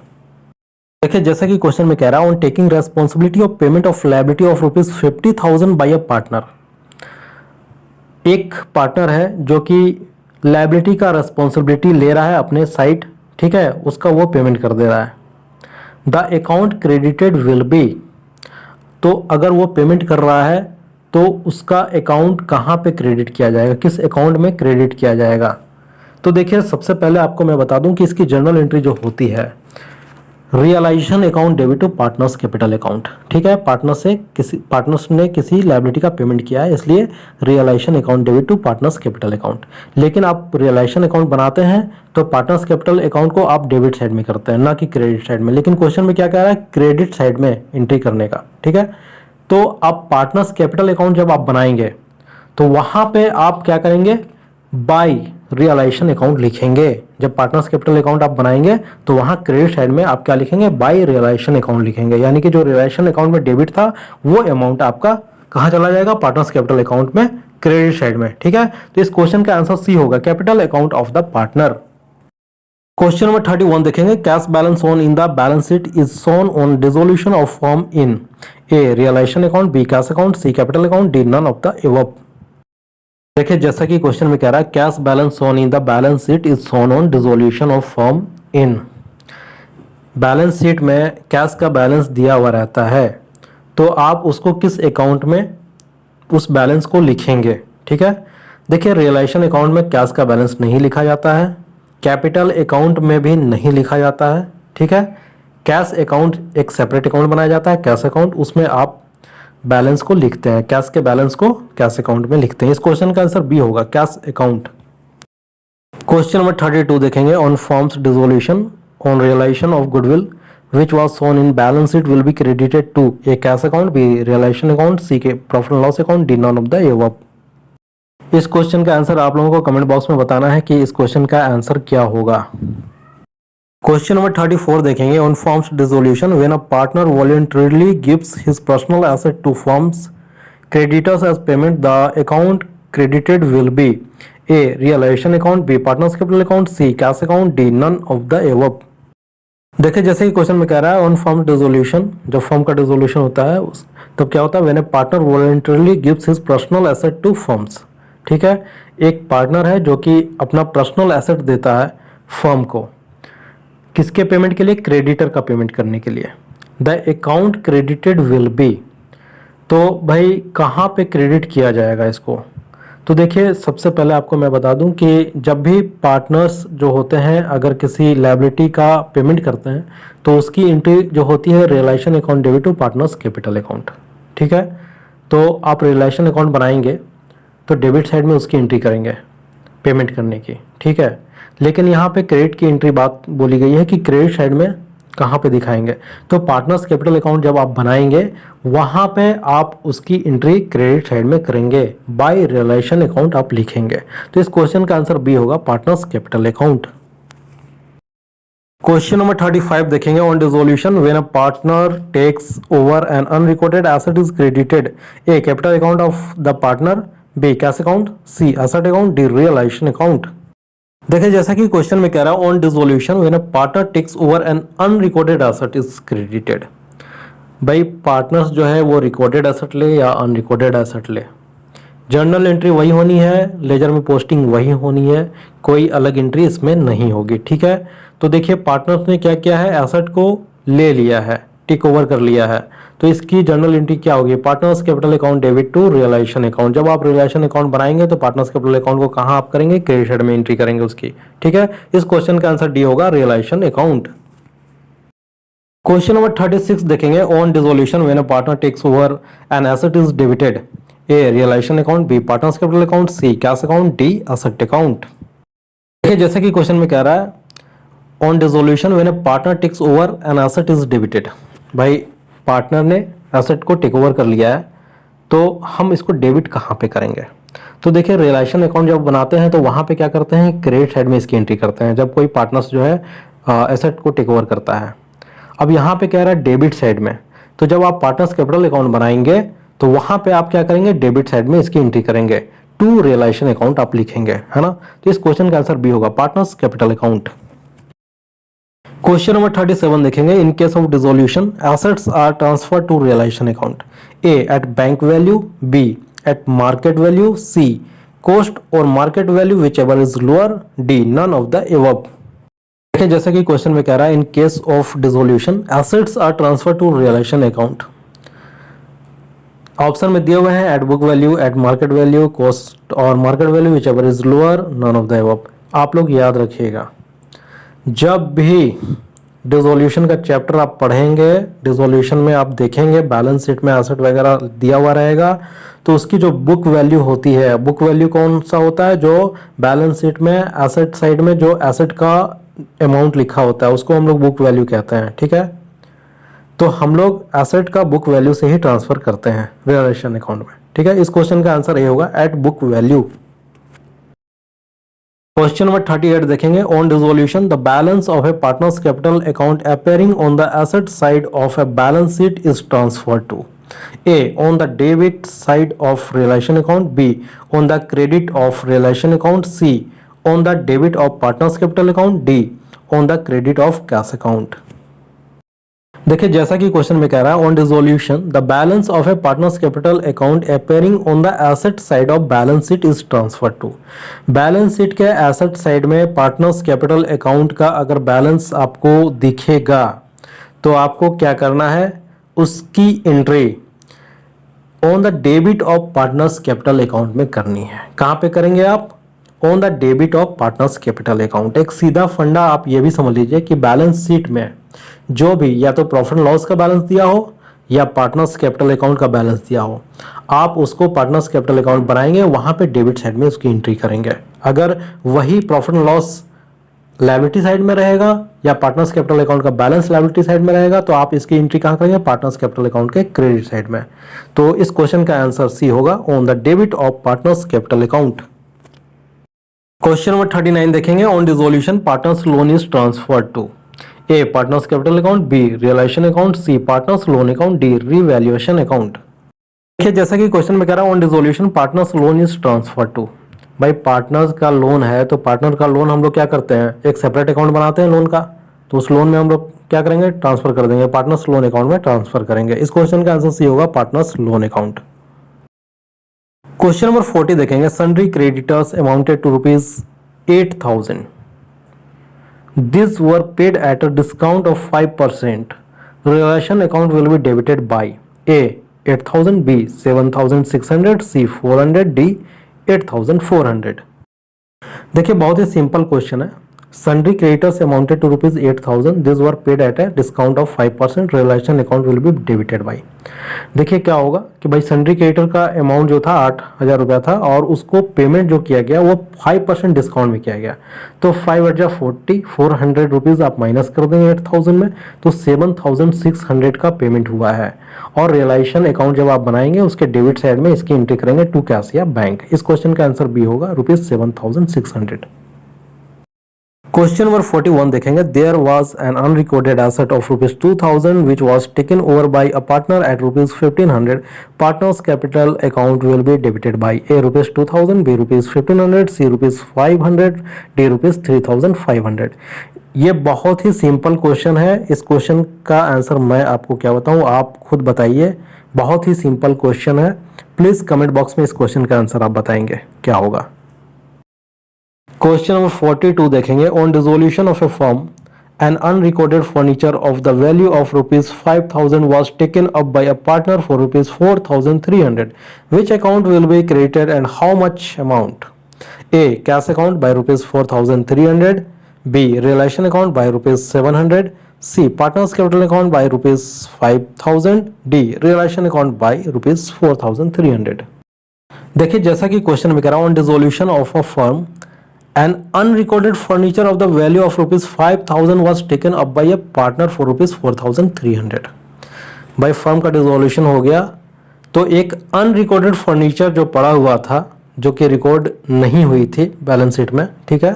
देखिए जैसा कि question में कह रहा है, on taking responsibility of payment of liability of ₹50,000 by a partner. एक पार्टनर है जो कि लायबिलिटी का रेस्पॉन्सिबिलिटी ले रहा है अपने साइड, ठीक है, उसका वो पेमेंट कर दे रहा है। The account credited will B, तो अगर वो पेमेंट कर रहा है तो उसका अकाउंट कहाँ पे क्रेडिट किया जाएगा, किस अकाउंट में क्रेडिट किया जाएगा? तो देखिए सबसे पहले आपको मैं बता दूं कि इसकी जर्नल एंट्री जो होती है, realisation account debit to partners capital account, ठीक है। पार्टनर्स ने किसी लायबिलिटी का पेमेंट किया है, इसलिए realisation account debit to partners capital account. लेकिन आप रियलाइजेशन अकाउंट बनाते हैं तो पार्टनर्स कैपिटल अकाउंट को आप डेबिट साइड में करते हैं, ना कि क्रेडिट साइड में। लेकिन क्वेश्चन में क्या कह रहा है? क्रेडिट साइड में एंट्री करने का, ठीक है। तो आप पार्टनर्स कैपिटल अकाउंट जब आप बनाएंगे तो वहां पे आप क्या करेंगे? बाय रियलाइजेशन अकाउंट लिखेंगे। जब पार्टनर्स कैपिटल अकाउंट आप बनाएंगे तो वहां क्रेडिट साइड में आप क्या लिखेंगे? बाय रियलाइजेशन अकाउंट लिखेंगे। यानी कि जो रियलाइजेशन अकाउंट में डेबिट था वो अमाउंट आपका कहां चला जाएगा? पार्टनर्स कैपिटल अकाउंट में, क्रेडिट साइड में, ठीक है। तो इस क्वेश्चन का आंसर सी होगा, capital account of the partner. Question number 31 देखेंगे। Cash balance on in the balance sheet is shown on dissolution of firm in A realisation account, B cash account, C capital account, D none of the above. देखिए जैसा कि question में कह रहा है, cash balance shown in the balance sheet is shown on dissolution of firm in. Balance sheet में cash का balance दिया हुआ रहता है, तो आप उसको किस अकाउंट में उस बैलेंस को लिखेंगे, ठीक है। देखिए रियलाइजेशन अकाउंट में कैश का बैलेंस नहीं लिखा जाता है, कैपिटल अकाउंट में भी नहीं लिखा जाता है, ठीक है। कैश अकाउंट एक सेपरेट अकाउंट बनाया जाता है, कैश अकाउंट, उसमें आप बैलेंस को लिखते हैं, कैश के बैलेंस को कैश अकाउंट में लिखते हैं। इस क्वेश्चन का आंसर बी होगा, कैश अकाउंट। क्वेश्चन नंबर 32 देखेंगे। On firms dissolution on realisation of goodwill which was shown in balance sheet will be credited to a cash account, B realization account, C के profit and loss account, D none of the above। इस question का answer आप लोगों को comment box में बताना है कि इस क्वेश्चन का आंसर क्या होगा। क्वेश्चन नंबर 34 देखेंगे। On firms dissolution when a partner voluntarily gives his personal asset to firms creditors as payment, the account credited will be A realisation account, B partners capital account, C cash account, D none of the above. देखिए जैसे कि question में कह रहा है, on firm dissolution, जब firm का dissolution होता है तब क्या होता है? When a partner voluntarily gives his personal asset to firms, ठीक है। एक पार्टनर है जो कि अपना पर्सनल एसेट देता है फर्म को, किसके पेमेंट के लिए? क्रेडिटर का पेमेंट करने के लिए। The account credited will B, तो भाई कहाँ पे क्रेडिट किया जाएगा इसको? तो देखिए सबसे पहले आपको मैं बता दूं कि जब भी पार्टनर्स जो होते हैं अगर किसी लायबिलिटी का पेमेंट करते हैं तो उसकी एंट्री जो होती है realisation account debit to partners capital account, ठीक है। तो आप रियलाइजेशन अकाउंट बनाएंगे तो डेबिट साइड में उसकी एंट्री करेंगे पेमेंट करने की, ठीक है। लेकिन यहाँ पे क्रेडिट की एंट्री बात बोली गई है कि क्रेडिट साइड में कहाँ पे दिखाएंगे? तो पार्टनर्स कैपिटल अकाउंट जब आप बनाएंगे वहां पे आप उसकी एंट्री क्रेडिट साइड में करेंगे, बाय रियलाइजेशन अकाउंट आप लिखेंगे। तो इस क्वेश्चन का आंसर बी होगा, partners capital account. Question number 35 देखेंगे। On dissolution when a partner takes over an unrecorded asset is credited, A capital account of the partner, B cash account, C asset account, D realisation account. देखिए जैसा कि question में कह रहा है, on dissolution when a partner takes over an unrecorded asset is credited. भाई partners जो है वो रिकॉर्डेड एसेट ले या अनरिकॉर्डेड एसेट ले, जर्नल एंट्री वही होनी है, लेजर में पोस्टिंग वही होनी है, कोई अलग एंट्री इसमें नहीं होगी, ठीक है। तो देखिए पार्टनर्स ने क्या किया है? एसेट को ले लिया है, टेक ओवर कर लिया है, तो इसकी जर्नल एंट्री क्या होगी? Partners capital account debit to realisation account. जब आप रियलाइजेशन अकाउंट बनाएंगे तो पार्टनर्स कैपिटल अकाउंट को कहां आप करेंगे? क्रेडिट साइड में एंट्री करेंगे उसकी, ठीक है। इस क्वेश्चन का आंसर डी होगा, रियलाइजेशन अकाउंट। क्वेश्चन नंबर 36 देखेंगे on dissolution when a partner takes over an asset is debited. A realisation account, B partners capital account, C cash account, D asset account. देखिए जैसे कि question में कह रहा है on dissolution when a partner takes over an asset is debited. भाई partner ने asset को टेक ओवर कर लिया है तो हम इसको डेबिट कहाँ पे करेंगे। तो देखिए रियलाइजेशन अकाउंट जब बनाते हैं तो वहां पे क्या करते हैं, क्रेडिट साइड में इसकी एंट्री करते हैं जब कोई पार्टनर्स जो है एसेट को टेक ओवर करता है। अब यहाँ पे कह रहा है डेबिट साइड में, तो जब आप पार्टनर्स कैपिटल अकाउंट बनाएंगे तो वहां पे आप क्या करेंगे, डेबिट साइड में इसकी एंट्री करेंगे, टू रियलाइजेशन अकाउंट आप लिखेंगे, है ना। तो इस क्वेश्चन का आंसर बी होगा, partners capital account. Question number 37 देखेंगे, in case of dissolution assets are transfer to realisation account. A at bank value, B at market value, C cost और market value whichever is lower, D none of the above. देखिए जैसे कि question में कह रहा है in case of dissolution assets are transfer to realisation account. Option में दिए हुए हैं eight book value, at market value, cost और market value whichever is lower, none of the above. आप लोग याद रखिएगा जब भी डिसोल्यूशन का चैप्टर आप पढ़ेंगे, डिसोल्यूशन में आप देखेंगे बैलेंस शीट में एसेट वगैरह दिया हुआ रहेगा तो उसकी जो बुक वैल्यू होती है, बुक वैल्यू कौन सा होता है, जो बैलेंस शीट में एसेट साइड में जो एसेट का अमाउंट लिखा होता है उसको हम लोग बुक वैल्यू कहते हैं, ठीक है। तो हम लोग एसेट का बुक वैल्यू से ही ट्रांसफर करते हैं रियलाइजेशन अकाउंट में, ठीक है। इस क्वेश्चन का आंसर ये होगा at book value. Question number 38 देखेंगे, on dissolution the balance of a partners capital account appearing on the asset side of a balance sheet is transfer to. A on the debit side of realisation account, B on the credit of realisation account, C on the debit of partners capital account, D on the credit of cash account. देखिए जैसा कि question में कह रहा है on dissolution the balance of a partners capital account appearing on the asset side of balance sheet is transfer to. Balance sheet के asset side में partners capital account का अगर बैलेंस आपको दिखेगा तो आपको क्या करना है, उसकी entry on the debit of partners capital account में करनी है। कहां पे करेंगे आप, on the debit of partners capital account. एक सीधा फंडा आप ये भी समझ लीजिए कि बैलेंस शीट में जो भी या तो प्रॉफिट लॉस का बैलेंस दिया हो या पार्टनर्स कैपिटल अकाउंट का बैलेंस दिया हो, आप उसको पार्टनर्स कैपिटल अकाउंट बनाएंगे, वहां पे डेबिट साइड में उसकी एंट्री करेंगे। अगर वही प्रॉफिट लॉस लायबिलिटी साइड में रहेगा या पार्टनर्स कैपिटल अकाउंट का बैलेंस लायबिलिटी साइड में रहेगा तो आप इसकी एंट्री कहां करेंगे, पार्टनर्स कैपिटल अकाउंट के क्रेडिट साइड में। तो इस क्वेश्चन का आंसर सी होगा, on the debit of partners capital account. Question number 39 देखेंगे, on dissolution partners loan is transferred to. A partners capital account, B realisation account, C partners loan account, D revaluation account. देखिए जैसा कि question में कह रहा है on dissolution partners loan is transfer to. भाई partners का लोन है तो पार्टनर का लोन हम लोग क्या करते हैं, एक सेपरेट अकाउंट बनाते हैं लोन का, तो उस लोन में हम लोग क्या करेंगे, ट्रांसफर कर देंगे, पार्टनर्स लोन अकाउंट में ट्रांसफर करेंगे। इस क्वेश्चन का आंसर सी होगा, partners loan account. Question number 40 देखेंगे, sundry creditors amounted to ₹8,000. These were paid at a discount of 5%. Realization account will be debited by A 8,000, B 7,600, C 400, D 8,400। देखिए बहुत ही simple question है। Sundry creditors amounted to ₹8,000. These were paid at a discount of 5%. Realization account will be debited by। देखिए क्या होगा कि भाई sundry creditor का अमाउंट जो था 8,000 रुपया था और उसको पेमेंट जो किया गया वो 5% डिस्काउंट में किया गया। तो 5/40 400 रुपीज़ आप माइनस कर देंगे 8,000 में, तो 7,600 का पेमेंट हुआ है। और रियलाइजेशन अकाउंट जब आप बनाएंगे उसके डेबिट साइड में इसकी एंट्री करेंगे टू कैश या बैंक। इस क्वेश्चन का आंसर बी होगा, ₹7,600। क्वेश्चन नंबर 41 देखेंगे, there was an unrecorded asset of ₹2,000 which was taken over by a partner at ₹1,500. Partners capital account will be debited by A ₹2,000, B ₹1,500, C ₹500, D ₹3,500। ये बहुत ही simple question है। इस question का answer मैं आपको क्या बताऊं, आप खुद बताइए। बहुत ही सिंपल क्वेश्चन है। प्लीज कमेंट बॉक्स में इस क्वेश्चन का आंसर आप बताएंगे क्या होगा। क्वेश्चन नंबर 42 देखेंगे, on dissolution of a firm an unrecorded furniture of the value of ₹5,000 was taken up by a partner for ₹4,300. Which account will be credited and how much amount? A cash account by ₹4,300, B realisation account by ₹700, C partners capital account by ₹5000, D realisation account by ₹4300। देखिए जैसा कि question में कह रहा हूं, on dissolution of a firm an unrecorded furniture of the value of ₹5000 was taken up by a partner for ₹4300। भाई firm का dissolution हो गया तो एक अनरिकॉर्डेड फर्नीचर जो पड़ा हुआ था, जो कि रिकॉर्ड नहीं हुई थी बैलेंस शीट में, ठीक है,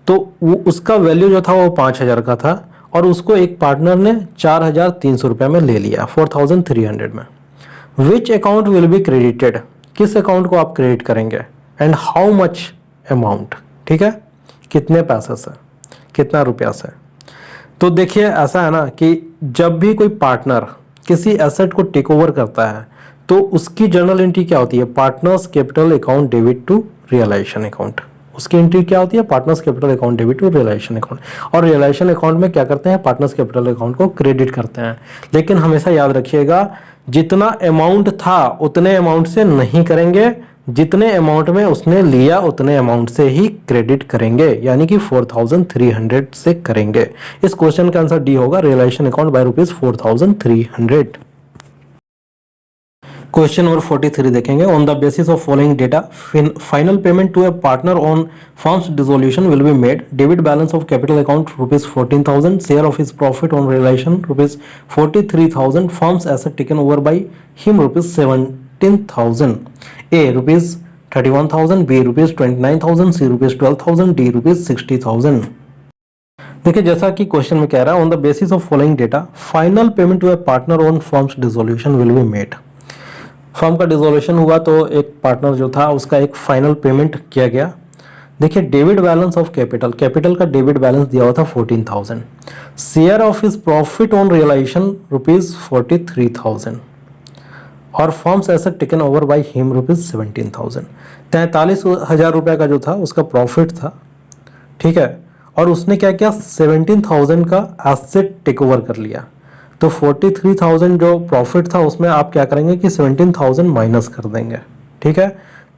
तो वो उसका वैल्यू जो था वो 5000 का था और उसको एक पार्टनर ने 4300 रुपये में ले लिया 4300 में। विच अकाउंट विल बी क्रेडिटेड, किस अकाउंट को आप क्रेडिट करेंगे, एंड हाउ मच अमाउंट, ठीक है, कितने पैसे से, कितना रुपया से। तो देखिए ऐसा है ना कि जब भी कोई पार्टनर किसी एसेट को टेक ओवर करता है तो उसकी जर्नल एंट्री क्या होती है, partners capital account debit to realisation account. उसकी एंट्री क्या होती है, partners capital account debit to realisation account. और रियलाइजेशन अकाउंट में क्या करते हैं, पार्टनर्स कैपिटल अकाउंट को क्रेडिट करते हैं। लेकिन हमेशा याद रखिएगा जितना अमाउंट था उतने अमाउंट से नहीं करेंगे, जितने अमाउंट में उसने लिया उतने अमाउंट से ही क्रेडिट करेंगे, यानी कि 4300 से करेंगे। इस क्वेश्चन का आंसर डी होगा, realisation account by ₹4300। Question number 43 देखेंगे, on the basis of following data final payment to a partner on firms dissolution will be made. Debit balance of capital account ₹14,000, share of his profit on realisation ₹43,000, firms asset taken over by him ₹17,000, A ₹31,000, B ₹29,000, C ₹12,000, D ₹60,000। देखिए जैसा कि question में कह रहा है, on the basis of following data final payment to a partner on firms dissolution will be made. Firm का dissolution हुआ तो एक पार्टनर जो था उसका एक फाइनल पेमेंट किया गया। देखिए debit balance of capital, capital का डेबिट बैलेंस दिया हुआ था 14,000, share of his profit on realisation ₹43,000 और firms asset taken over by him ₹17,000। 43,000 रुपये का जो था उसका प्रॉफिट था, ठीक है, और उसने क्या किया, 17,000 का एसेट टेक ओवर कर लिया। तो 43,000 जो प्रॉफिट था उसमें आप क्या करेंगे कि 17,000 माइनस कर देंगे, ठीक है,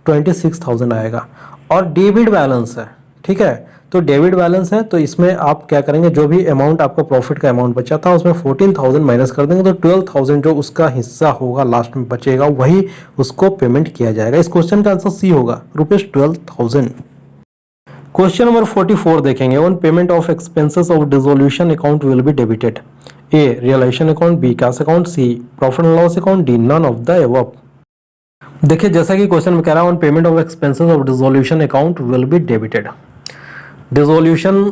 26,000 आएगा। और डेबिट बैलेंस है, ठीक है, तो डेबिट बैलेंस है तो इसमें आप क्या करेंगे, जो भी अमाउंट आपका प्रॉफिट का अमाउंट बचा था उसमें 14,000 माइनस कर देंगे, तो 12,000 जो उसका हिस्सा होगा लास्ट में बचेगा वही उसको पेमेंट किया जाएगा। इस क्वेश्चन का आंसर सी होगा, ₹12,000। क्वेश्चन नंबर 44 देखेंगे, on payment of expenses of dissolution account will be debited. A realisation account, B cash account, C profit and loss account, D none of the above. देखिए जैसा कि question में कह रहा है, on payment of expenses of dissolution account will be debited. Dissolution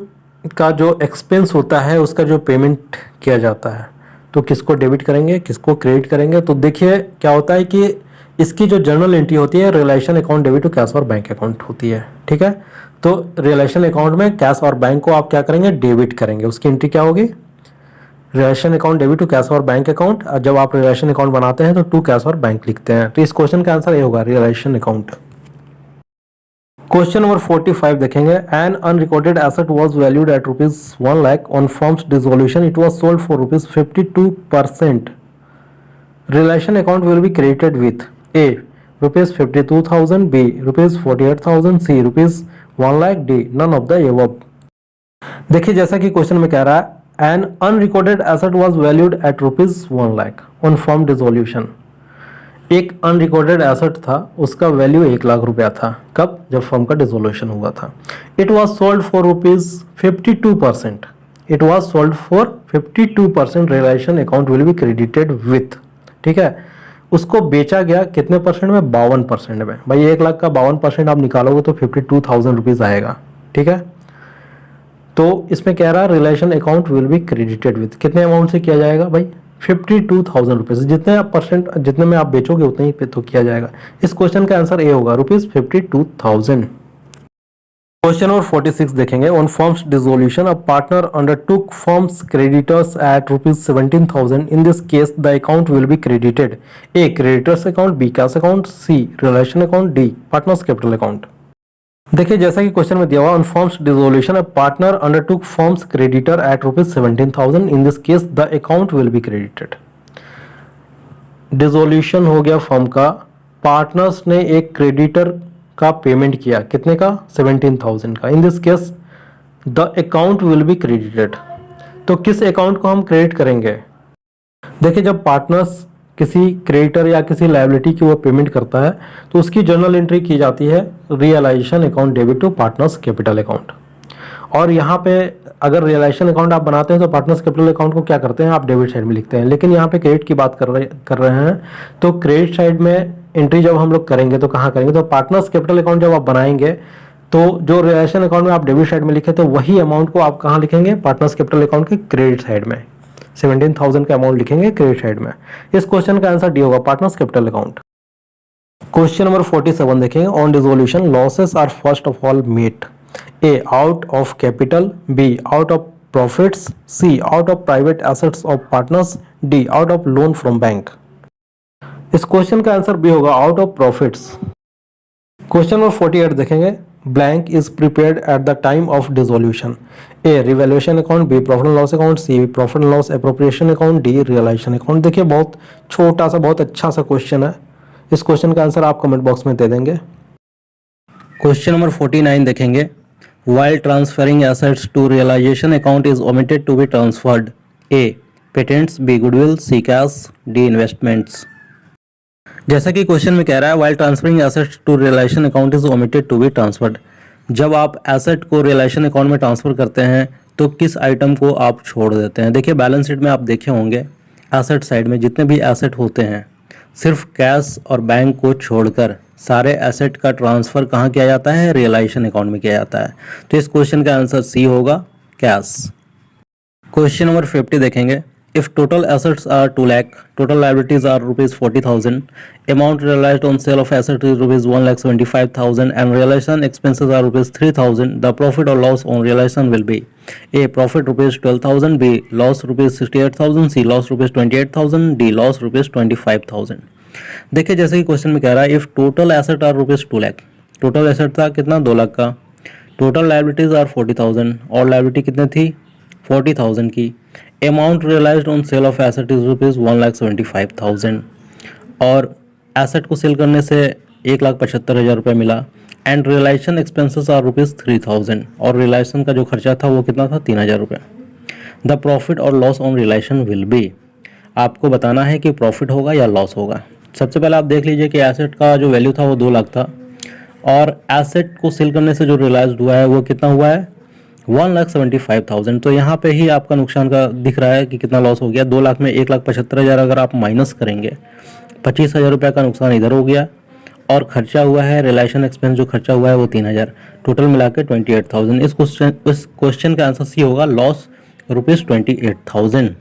का जो expense होता है उसका जो पेमेंट किया जाता है तो किसको डेबिट करेंगे, किसको क्रेडिट करेंगे। तो देखिए क्या होता है कि इसकी जो जर्नल एंट्री होती है realisation account debit to cash और बैंक अकाउंट होती है, ठीक है। तो रियलाइजेशन अकाउंट में कैश और बैंक को आप क्या करेंगे, डेबिट करेंगे। उसकी एंट्री क्या होगी, relation account debit to cash और बैंक अकाउंट। जब आप रिलेशन अकाउंट बनाते हैं तो टू कैश और बैंक लिखते हैं। तो इस क्वेश्चन का आंसर ये होगा, रिलेशन अकाउंट। क्वेश्चन नंबर 45 देखेंगे, an unrecorded asset was valued at ₹1 lakh on firms dissolution, it was sold for ₹52%। Relation account will be credited with A ₹52,000, B ₹48,000, C ₹1 lakh, D none of the above. देखिए जैसा कि question में कह रहा है, An unrecorded asset was valued at ₹1 lakh on firm dissolution। एक unrecorded asset था उसका वैल्यू 1 लाख रुपया था, कब, जब फर्म का डिसोल्यूशन हुआ था। It was sold for ₹52%। It was sold for 52%। Realisation account will be credited with, ठीक है। उसको बेचा गया कितने परसेंट में, 52% में। भाई 1 लाख का 52% आप निकालोगे तो 52,000 रुपीज आएगा, ठीक है। तो इसमें कह रहा है relation account will be credited with, कितने अमाउंट से किया जाएगा भाई, 52,000 रुपीज। जितने आप परसेंट, जितने में आप बेचोगे उतने ही पे तो किया जाएगा। इस क्वेश्चन का आंसर ए होगा, ₹52,000। क्वेश्चन नंबर 46 देखेंगे, on firms dissolution a partner undertook firms creditors at ₹17,000। In this case the account will be credited. A creditors account, B cash account, C relation account, D partners capital account. देखिए जैसा कि question में दिया हुआ, on firms dissolution a partner undertook firms creditor at ₹17,000। In this case the account will be credited. Dissolution हो गया firm का, partners ने एक क्रेडिटर का पेमेंट किया, कितने का, 17,000 का। इन this case the account will be credited. तो किस अकाउंट को हम क्रेडिट करेंगे? देखिए, जब पार्टनर्स किसी क्रेडिटर या किसी लायबिलिटी की वो पेमेंट करता है तो उसकी जर्नल एंट्री की जाती है realisation account debit to partners capital account. और यहाँ पे अगर रियलाइजेशन अकाउंट आप बनाते हैं तो पार्टनर्स कैपिटल अकाउंट को क्या करते हैं, आप डेबिट साइड में लिखते हैं। लेकिन यहाँ पे क्रेडिट की बात कर रहे हैं, तो क्रेडिट साइड में एंट्री जब हम लोग करेंगे तो कहाँ करेंगे? तो पार्टनर्स कैपिटल अकाउंट जब आप बनाएंगे तो जो रियलाइजेशन अकाउंट में आप डेबिट साइड में लिखे थे वही अमाउंट को आप कहाँ लिखेंगे? पार्टनर्स कैपिटल अकाउंट के क्रेडिट साइड में 17,000 का अमाउंट लिखेंगे क्रेडिट साइड में। इस क्वेश्चन का आंसर डी होगा, partners capital account. Question number 47 देखेंगे, on dissolution losses are first of all met A out of capital, B out of profits, C out of private assets of partners, D out of loan from bank. इस question का answer B होगा, out of profits. Question number 48 देखेंगे, blank is prepared at the time of dissolution, A revaluation account, B profit and loss account, C profit and loss appropriation account, D realisation account. देखिए, बहुत छोटा सा बहुत अच्छा सा question है। इस क्वेश्चन का आंसर आप कमेंट बॉक्स में दे देंगे। क्वेश्चन नंबर 49 देखेंगे, while transferring assets to realization account is omitted to be transferred, a patents, b goodwill, c cash, d investments। जैसा कि क्वेश्चन में कह रहा है, while transferring assets to realization account is omitted to be transferred, जब आप asset को realisation account में ट्रांसफर करते हैं तो किस आइटम को आप छोड़ देते हैं? देखिए, बैलेंस शीट में आप देखे होंगे एसेट साइड में जितने भी एसेट होते हैं सिर्फ कैश और बैंक को छोड़कर सारे एसेट का ट्रांसफ़र कहाँ किया जाता है? रियलाइजेशन अकाउंट में किया जाता है। तो इस क्वेश्चन का आंसर सी होगा, कैश। क्वेश्चन नंबर 50 देखेंगे, if total assets are 2 lakh, total liabilities are ₹40,000, amount realised on sale of asset is ₹1,75,000 and realisation expenses are ₹3,000, the profit और loss on realisation will be A profit ₹12,000, B loss ₹68,000, C loss ₹28,000, D loss ₹25,000। देखिए, जैसे कि question में कह रहा है, if total asset are ₹2 lakh, total asset था कितना? 2 लाख का। टोटल लायबिलिटीज आर 40,000 और लायबिलिटी कितने थी? 40,000 की। Amount realised on sale of asset is ₹1,75,000 और एसेट को सेल करने से 1,75,000 रुपये मिला। एंड रियलाइजेशन एक्सपेंसेस आर ₹3,000 और रियलाइजेशन का जो खर्चा था वो कितना था? 3,000 रुपये। द प्रॉफिट और loss on realisation will be, आपको बताना है कि प्रॉफिट होगा या लॉस होगा। सबसे पहले आप देख लीजिए कि एसेट का जो वैल्यू था वो 2 लाख था और एसेट को सेल करने से जो रियलाइज्ड हुआ है वो कितना हुआ है? 1,75,000। तो यहाँ पे ही आपका नुकसान का दिख रहा है कि कितना लॉस हो गया। 2 लाख में 1,75,000 अगर आप माइनस करेंगे, 25,000 रुपये का नुकसान इधर हो गया और खर्चा हुआ है रियलाइजेशन एक्सपेंस जो खर्चा हुआ है वो 3,000, टोटल मिला के 28,000। इस क्वेश्चन का आंसर सी होगा, लॉस ₹28,000।